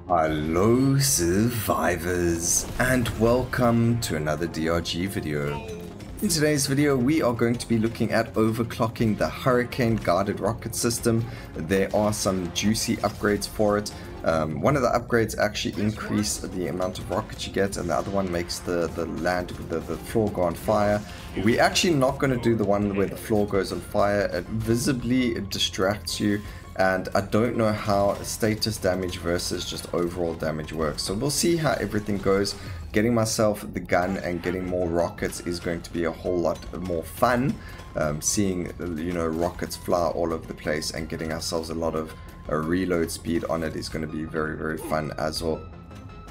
Hello survivors, and welcome to another DRG video. In today's video we are going to be looking at overclocking the Hurricane guarded rocket system. There are some juicy upgrades for it. One of the upgrades actually increase the amount of rockets you get, and the other one makes the floor go on fire. We're actually not going to do the one where the floor goes on fire. It visibly distracts you, and I don't know how status damage versus just overall damage works. So we'll see how everything goes. Getting myself the gun and getting more rockets is going to be a whole lot more fun. Seeing, you know, rockets fly all over the place and getting ourselves a lot of reload speed on it is going to be very fun as well.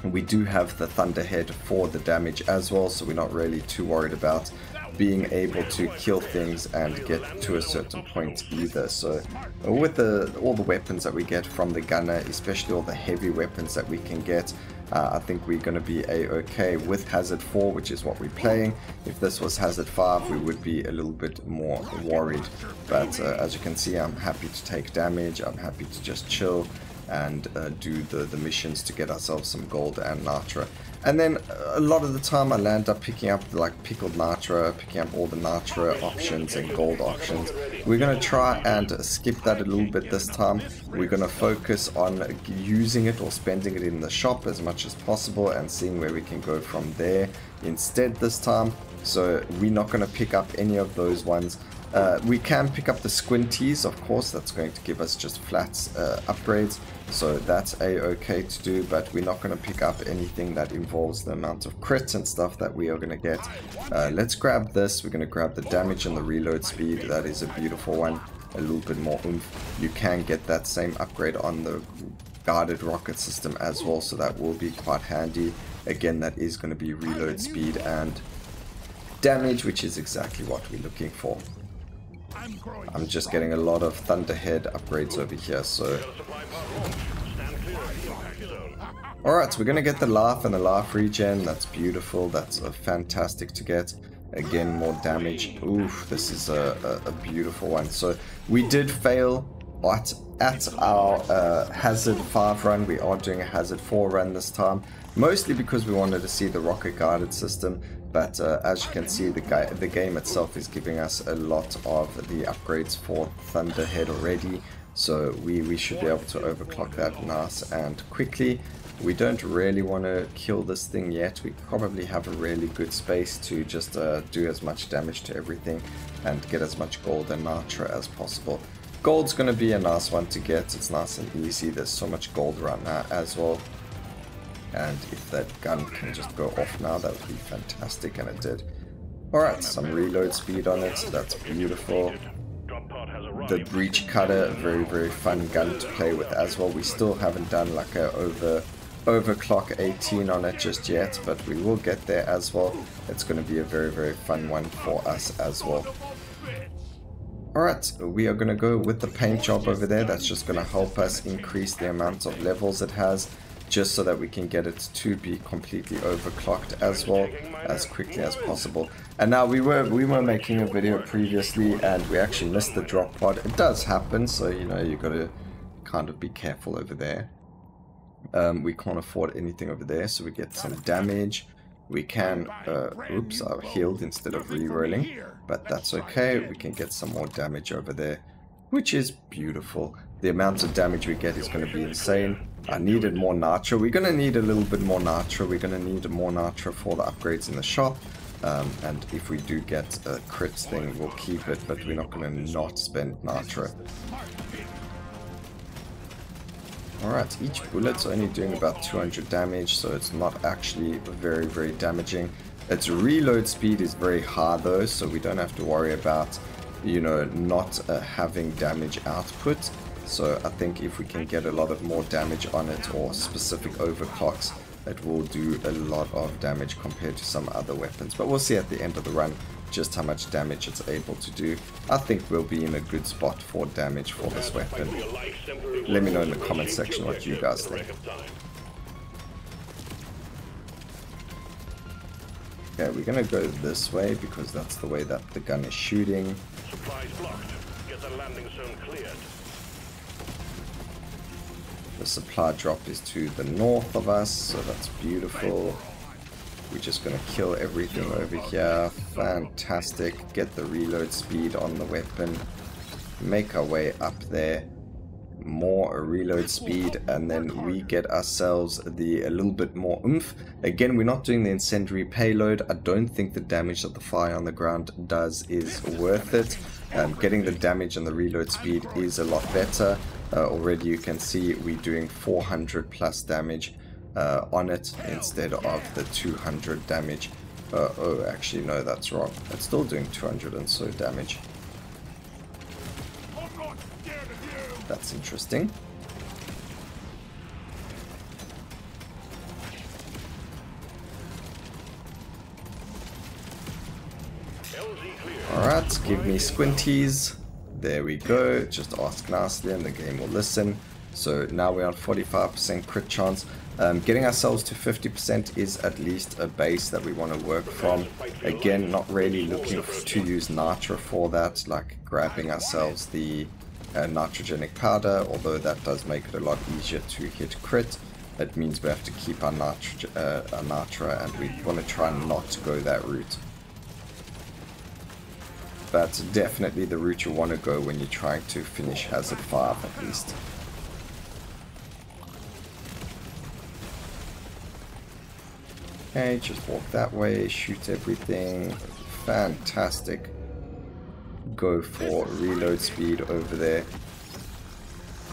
And we do have the Thunderhead for the damage as well, so we're not really too worried about being able to kill things and get to a certain point either. So with all the weapons that we get from the gunner, especially all the heavy weapons that we can get, I think we're going to be a-okay with Hazard 4, which is what we're playing. If this was Hazard 5, we would be a little bit more worried. But as you can see, I'm happy to take damage. I'm happy to just chill and do the missions to get ourselves some gold and nitra. And then a lot of the time I land up picking up like pickled nitra, picking up all the nitra options and gold options. We're going to try and skip that a little bit this time. We're going to focus on using it or spending it in the shop as much as possible and seeing where we can go from there instead this time. So we're not going to pick up any of those ones. We can pick up the squinties, of course. That's going to give us just flats upgrades, so that's a-okay to do, but we're not going to pick up anything that involves the amount of crits and stuff that we are going to get. Let's grab this. We're going to grab the damage and the reload speed. That is a beautiful one. A little bit more oomph. You can get that same upgrade on the guarded rocket system as well, so that will be quite handy. Again, that is going to be reload speed and damage, which is exactly what we're looking for. I'm just getting a lot of Thunderhead upgrades over here, so... Alright, so we're going to get the life and the life regen. That's beautiful. That's fantastic to get. Again, more damage. Oof, this is a beautiful one. So we did fail at our Hazard 5 run. We are doing a Hazard 4 run this time, mostly because we wanted to see the rocket guarded system. But as you can see, the game itself is giving us a lot of the upgrades for Thunderhead already. So we should be able to overclock that nice and quickly. We don't really want to kill this thing yet. We probably have a really good space to just do as much damage to everything and get as much gold and nitra as possible. Gold's going to be a nice one to get. It's nice and easy. There's so much gold right now as well. And if that gun can just go off now, that would be fantastic, and it did. Alright, some reload speed on it, so that's beautiful. The breach cutter, very fun gun to play with as well. We still haven't done like a overclock 18 on it just yet, but we will get there as well. It's going to be a very fun one for us as well. Alright, we are going to go with the paint job over there. That's just going to help us increase the amount of levels it has, just so that we can get it to be completely overclocked as well as quickly as possible. And now we were making a video previously and we actually missed the drop pod. It does happen, so you know, you got to kind of be careful over there. We can't afford anything over there, so we get some damage. We can oops, I healed instead of re-rolling, but that's okay. We can get some more damage over there, which is beautiful. The amount of damage we get is going to be insane. I needed more nitra. We're going to need a little bit more nitra. We're going to need more nitra for the upgrades in the shop. And if we do get a crits thing, we'll keep it, but we're not going to not spend nitra. Alright, each bullet's only doing about 200 damage, so it's not actually very damaging. Its reload speed is very high though, so we don't have to worry about, you know, not having damage output. So I think if we can get a lot of more damage on it, or specific overclocks, it will do a lot of damage compared to some other weapons. But we'll see at the end of the run just how much damage it's able to do. I think we'll be in a good spot for damage for this weapon. Let me know in the comment section what you guys think. Okay, we're gonna go this way because that's the way that the gun is shooting. Supplies blocked. Get the landing zone cleared. The supply drop is to the north of us, so that's beautiful. We're just going to kill everything over here. Fantastic. Get the reload speed on the weapon. Make our way up there. More reload speed, and then we get ourselves a little bit more oomph. Again, we're not doing the incendiary payload. I don't think the damage that the fire on the ground does is worth it. Getting the damage and the reload speed is a lot better. Already you can see we're doing 400 plus damage on it instead of the 200 damage. Oh, actually no, that's wrong. It's still doing 200 and so damage. That's interesting. Alright, give me squinties. There we go. Just ask nicely and the game will listen. So now we're on 45% crit chance. Getting ourselves to 50% is at least a base that we want to work from. Again, not really looking to use Nitra for that, like grabbing ourselves the nitrogenic powder, although that does make it a lot easier to hit crit. It means we have to keep our Nitra, and we want to try not to go that route. But definitely the route you want to go when you're trying to finish Hazard 5 at least. Okay, just walk that way, shoot everything. Fantastic. Go for reload speed over there.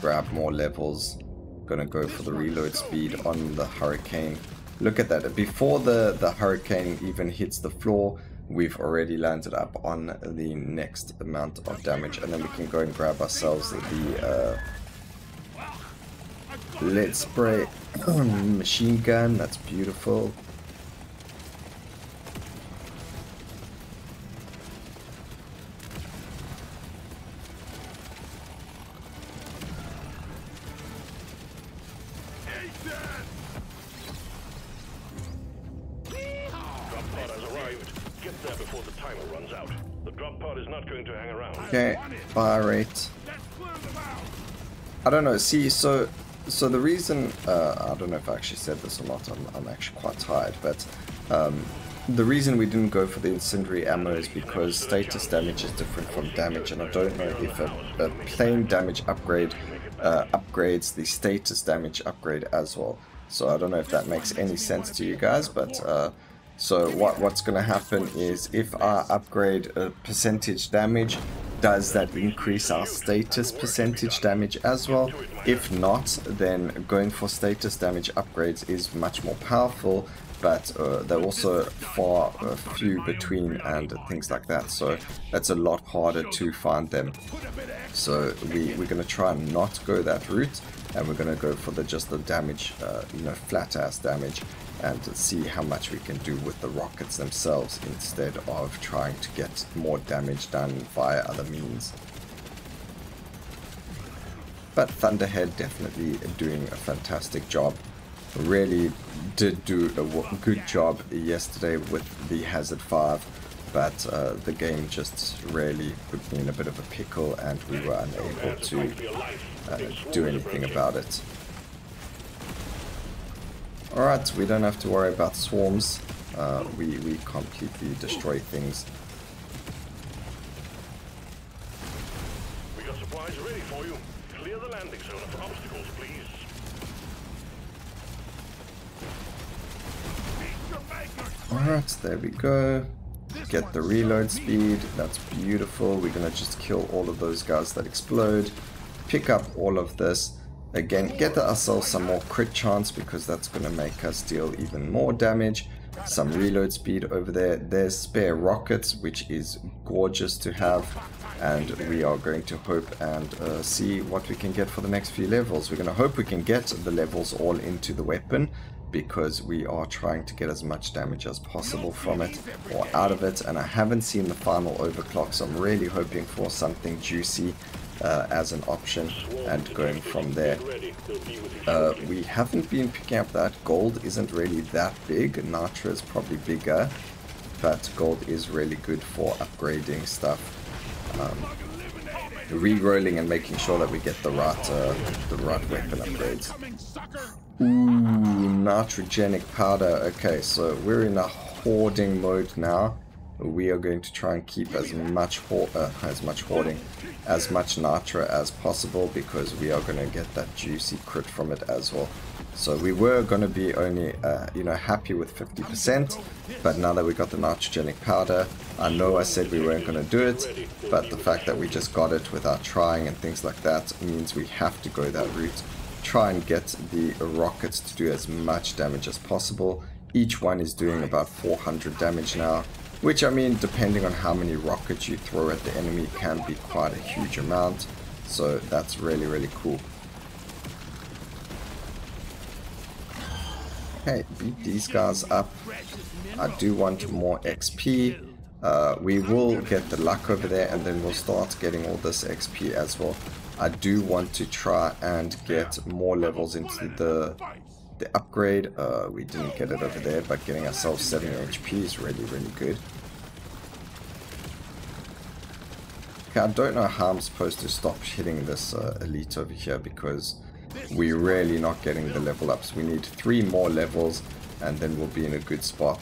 Grab more levels. Gonna go for the reload speed on the Hurricane. Look at that. Before the Hurricane even hits the floor, we've already landed up on the next amount of damage. And then we can go and grab ourselves the lead spray machine gun. That's beautiful. Okay, fire rate. I don't know. See, so the reason I don't know if I actually said this or not. I'm actually quite tired, but the reason we didn't go for the incendiary ammo is because status damage is different from damage, and I don't know if a plain damage upgrade upgrades the status damage upgrade as well. So I don't know if that makes any sense to you guys, but so what's going to happen is if I upgrade percentage damage, does that increase our status percentage damage as well? If not, then going for status damage upgrades is much more powerful, but they're also far few between and things like that, so that's a lot harder to find them. So we're going to try and not go that route, and we're going to go for just the damage, flat ass damage, and see how much we can do with the rockets themselves instead of trying to get more damage done via other means. But Thunderhead definitely doing a fantastic job. Really did do a good job yesterday with the Hazard 5, but the game just really put me in a bit of a pickle and we were unable to do anything about it. Alright, we don't have to worry about swarms. We completely destroy things. We got supplies ready for you. Clear the landing zone of obstacles, please. Alright, there we go. Get the reload speed. That's beautiful. We're gonna just kill all of those guys that explode. Pick up all of this. Again, get ourselves some more crit chance because that's going to make us deal even more damage. Some reload speed over there. There's spare rockets, which is gorgeous to have. And we are going to hope and see what we can get for the next few levels. We're going to hope we can get the levels all into the weapon, because we are trying to get as much damage as possible from it or out of it. And I haven't seen the final overclock, so I'm really hoping for something juicy as an option and going from there. We haven't been picking up that. Gold isn't really that big. Nitra is probably bigger, but gold is really good for upgrading stuff. re-rolling and making sure that we get the right weapon upgrades. Ooh, nitrogenic powder. Okay, so we're in a hoarding mode now. We are going to try and keep as much hoarding, as much nitra as possible, because we are going to get that juicy crit from it as well. So we were going to be only, you know, happy with 50%, but now that we got the nitrogenic powder, I know I said we weren't going to do it, but the fact that we just got it without trying and things like that means we have to go that route. Try and get the rockets to do as much damage as possible. Each one is doing about 400 damage now, which, I mean, depending on how many rockets you throw at the enemy, can be quite a huge amount. So that's really, really cool. Okay, beat these guys up. I do want more XP. We will get the luck over there, and then we'll start getting all this XP as well. I do want to try and get more levels into the upgrade. We didn't get it over there, but getting ourselves 7 HP is really, really good. Okay, I don't know how I'm supposed to stop hitting this elite over here, because we're really not getting the level ups. We need 3 more levels and then we'll be in a good spot.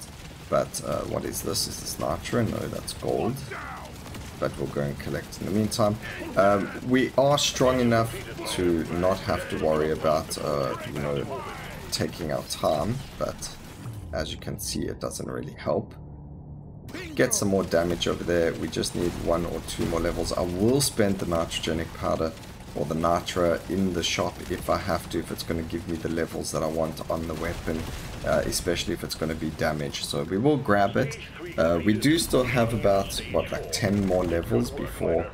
But what is this? Is this nitra? No, that's gold. But we'll go and collect in the meantime. We are strong enough to not have to worry about, you know, taking our time. But as you can see, it doesn't really help. Get some more damage over there. We just need 1 or 2 more levels. I will spend the nitrogenic powder or the nitra in the shop if I have to, if it's going to give me the levels that I want on the weapon, especially if it's going to be damage. So we will grab it. We do still have about, what, like 10 more levels before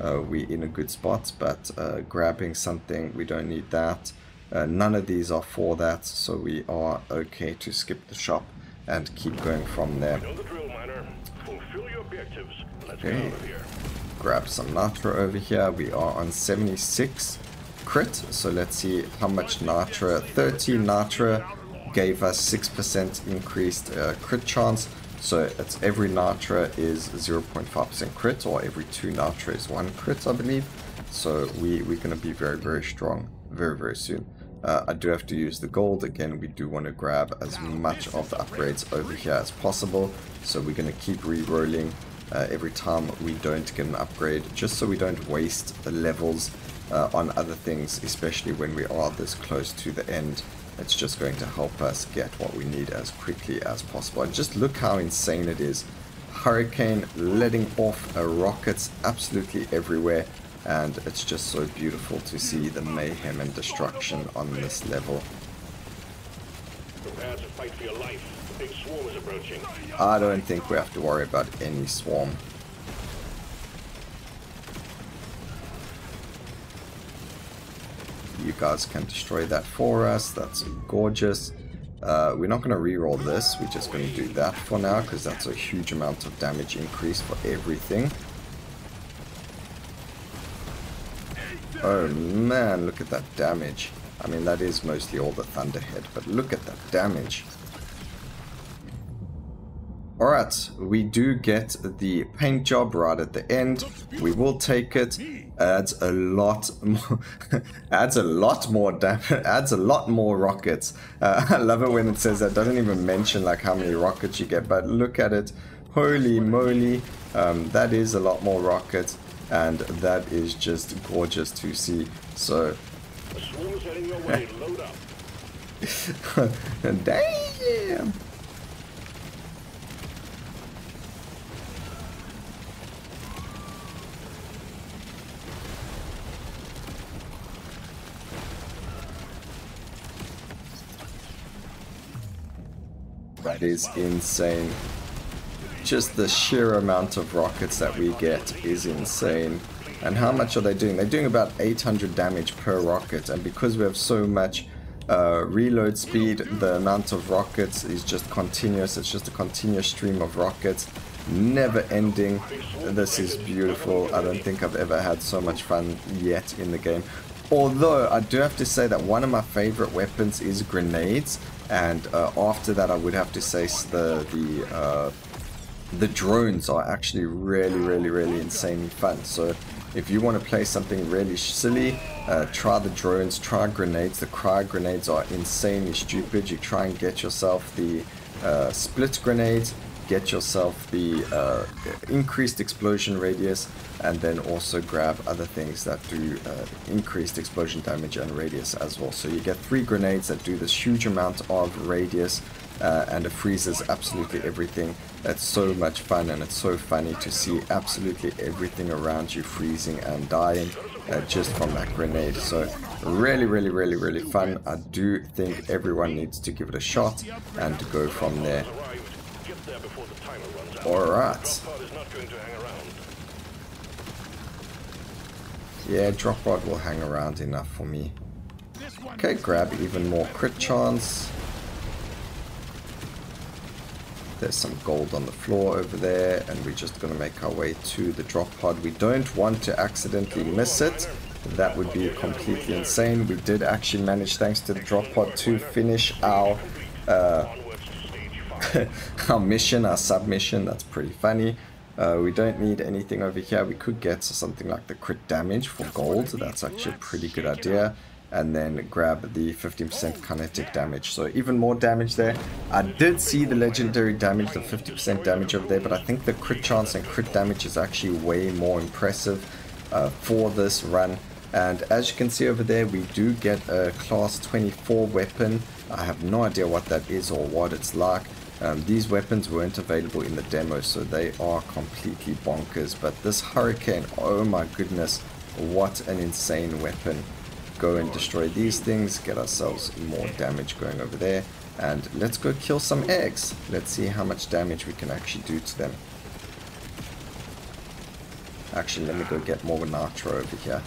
we're in a good spot, but grabbing something, we don't need that. None of these are for that, so we are okay to skip the shop and keep going from there. Okay, grab some nitra over here. We are on 76 crit, so let's see how much nitra. 30 nitra gave us 6% increased crit chance, so it's every nitra is 0.5% crit, or every 2 nitra is 1 crit, I believe. So we're going to be very, very strong very, very soon. I do have to use the gold. Again, we do want to grab as much of the upgrades over here as possible, so we're going to keep re-rolling every time we don't get an upgrade, just so we don't waste the levels on other things, especially when we are this close to the end. It's just going to help us get what we need as quickly as possible. And just look how insane it is. Hurricane letting off rockets absolutely everywhere, and it's just so beautiful to see the mayhem and destruction on this level. Prepare to fight for your life. The big swarm is approaching. I don't think we have to worry about any swarm. You guys can destroy that for us. That's gorgeous. We're not going to reroll this. We're just going to do that for now, because that's a huge amount of damage increase for everything. Oh man, look at that damage. I mean, that is mostly all the Thunderhead, but look at that damage. Alright, we do get the paint job right at the end. We will take it. Adds a lot more adds a lot more damage, adds a lot more rockets. I love it when it says that. Doesn't even mention like how many rockets you get, but look at it. Holy moly, that is a lot more rockets, and that is just gorgeous to see. So The swarm is heading your way. Load up. damn. That is insane. Just the sheer amount of rockets that we get is insane. And how much are they doing? They're doing about 800 damage per rocket, and because we have so much reload speed, the amount of rockets is just continuous. It's just a continuous stream of rockets, never ending. This is beautiful. I don't think I've ever had so much fun yet in the game. Although I do have to say that one of my favorite weapons is grenades, and after that I would have to say the drones are actually really insanely fun. So If you want to play something really silly, try the drones, try grenades. The cryo grenades are insanely stupid. You try and get yourself the split grenades, get yourself the increased explosion radius, and then also grab other things that do increased explosion damage and radius as well. So you get 3 grenades that do this huge amount of radius, and it freezes absolutely everything. It's so much fun, and it's so funny to see absolutely everything around you freezing and dying just from that grenade. So really fun. I do think everyone needs to give it a shot and to go from there. Alright. Yeah, drop pod will hang around enough for me. Okay, grab even more crit chance. There's some gold on the floor over there, and we're just going to make our way to the drop pod. We don't want to accidentally miss it. That would be completely insane. We did actually manage, thanks to the drop pod, to finish our our mission, our submission. That's pretty funny. We don't need anything over here. We could get something like the crit damage for gold. That's actually a pretty good idea. And then grab the 15% kinetic damage. So even more damage there. I did see the legendary damage, the 50% damage over there, but I think the crit chance and crit damage is actually way more impressive for this run. And as you can see over there, we do get a class 24 weapon. I have no idea what that is or what it's like. These weapons weren't available in the demo, so they are completely bonkers. But this Hurricane, oh my goodness, what an insane weapon. Go and destroy these things, get ourselves more damage going over there, and let's go kill some eggs. Let's see how much damage we can actually do to them. Actually, let me go get more nitro over here.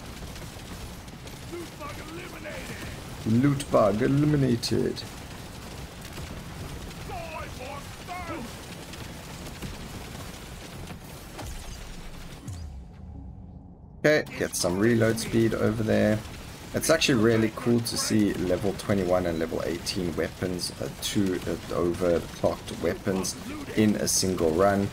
Loot bug eliminated. Okay, get some reload speed over there. It's actually really cool to see level 21 and level 18 weapons, two overclocked weapons in a single run.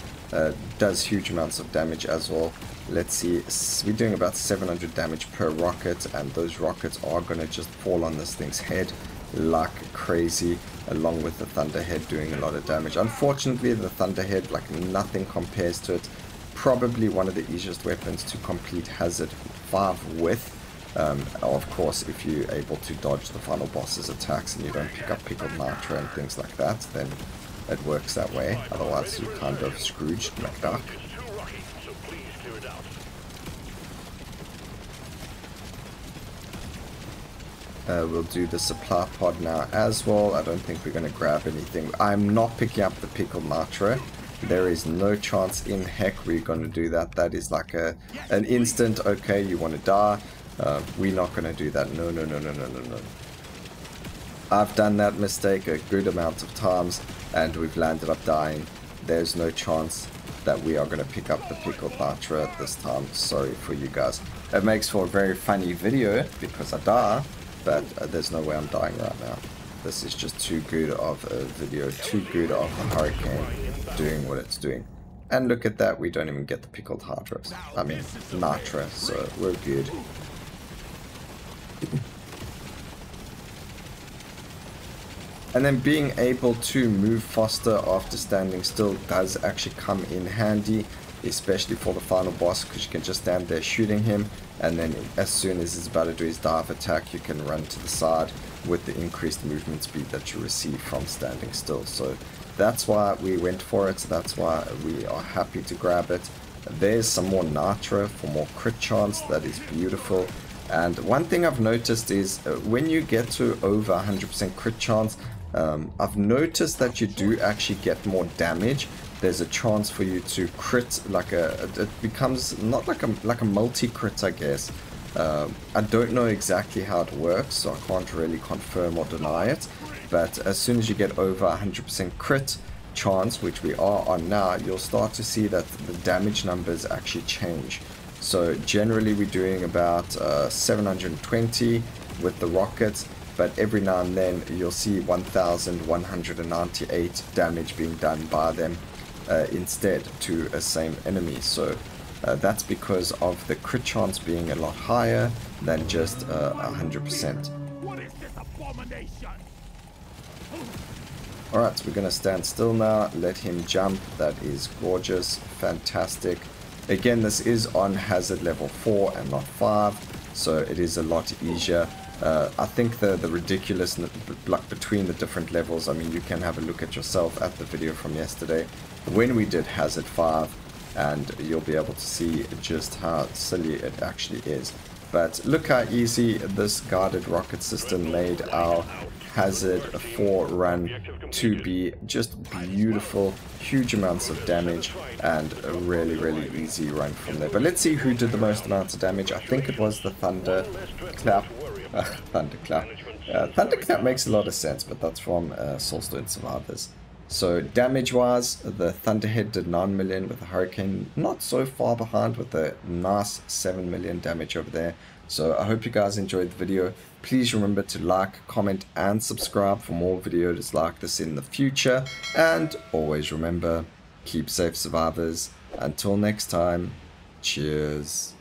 Does huge amounts of damage as well. Let's see, we're doing about 700 damage per rocket, and those rockets are going to just fall on this thing's head like crazy, along with the Thunderhead doing a lot of damage. Unfortunately, the Thunderhead, like, nothing compares to it. Probably one of the easiest weapons to complete Hazard 5 with. Of course, if you're able to dodge the final boss's attacks and you don't pick up pickled nitro and things like that, then it works that way. Otherwise, you're kind of Scrooged McDuck. We'll do the supply pod now as well. I don't think we're going to grab anything. I'm not picking up the pickled nitro. There is no chance in heck we're going to do that. That is like an instant, okay, you want to die. We're not going to do that. No. I've done that mistake a good amount of times, and we've landed up dying. There's no chance that we are going to pick up the pickled nitro at this time. Sorry for you guys. It makes for a very funny video because I die, but there's no way I'm dying right now. This is just too good of a video, too good of the Hurricane doing what it's doing. And look at that, we don't even get the pickled nitro, so we're good. And then being able to move faster after standing still does actually come in handy, especially for the final boss, because you can just stand there shooting him, and then as soon as he's about to do his dive attack, you can run to the side with the increased movement speed that you receive from standing still. So that's why we went for it, that's why we are happy to grab it. There's some more nitro for more crit chance. That is beautiful. And one thing I've noticed is when you get to over 100% crit chance, I've noticed that you do actually get more damage. There's a chance for you to crit, like it becomes not like a multi-crit, I guess. I don't know exactly how it works, so I can't really confirm or deny it. But as soon as you get over 100% crit chance, which we are on now, you'll start to see that the damage numbers actually change. So generally we're doing about 720 with the rockets, but every now and then you'll see 1198 damage being done by them instead to a same enemy. So That's because of the crit chance being a lot higher than just 100%. What is this abomination? Alright, so we're going to stand still now, let him jump. That is gorgeous, fantastic. Again, this is on hazard level 4 and not 5, so it is a lot easier. I think the ridiculous between the different levels, I mean, you can have a look at yourself at the video from yesterday when we did hazard 5, and you'll be able to see just how silly it actually is. But look how easy this guarded rocket system made our hazard 4 run to be just beautiful, huge amounts of damage, and a really, really easy run from there. But let's see who did the most amounts of damage. I think it was the Thunderclap. Thunderclap. Thunderclap makes a lot of sense, but that's from Soulstone Survivors. So damage-wise, the Thunderhead did 9 million, with the Hurricane not so far behind with a nice 7 million damage over there. So I hope you guys enjoyed the video. Please remember to like, comment, and subscribe for more videos like this in the future. And always remember, keep safe, survivors. Until next time, cheers.